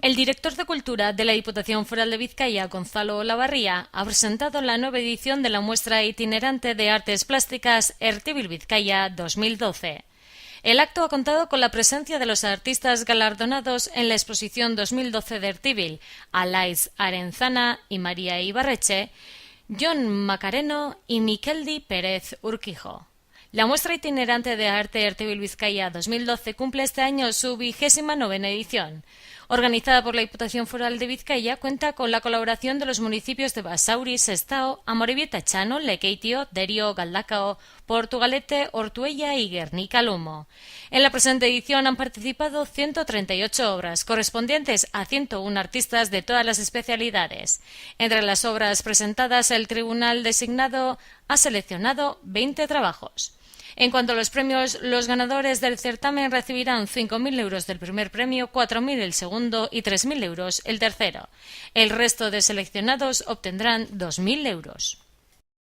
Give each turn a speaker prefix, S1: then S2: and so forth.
S1: El director de Cultura de la Diputación Foral de Vizcaya, Gonzalo Olavarría, ha presentado la nueva edición de la muestra itinerante de artes plásticas Ertibil Vizcaya 2012. El acto ha contado con la presencia de los artistas galardonados en la exposición 2012 de Ertibil, Alaiz Arenzana y María Ibarreche, Jon Macareno y Miqueldi Pérez Urquijo. La muestra itinerante de arte Ertibil Vizcaya 2012 cumple este año su 29ª edición. Organizada por la Diputación Foral de Vizcaya, cuenta con la colaboración de los municipios de Basauri, Sestao, Amorebieta Chano, Lekeitio, Derio, Galdakao, Portugalete, Ortuella y Guernica-Lumo. En la presente edición han participado 138 obras, correspondientes a 101 artistas de todas las especialidades. Entre las obras presentadas, el tribunal designado ha seleccionado 20 trabajos. En cuanto a los premios, los ganadores del certamen recibirán 5.000 euros del primer premio, 4.000 el segundo y 3.000 euros el tercero. El resto de seleccionados obtendrán 2.000 euros.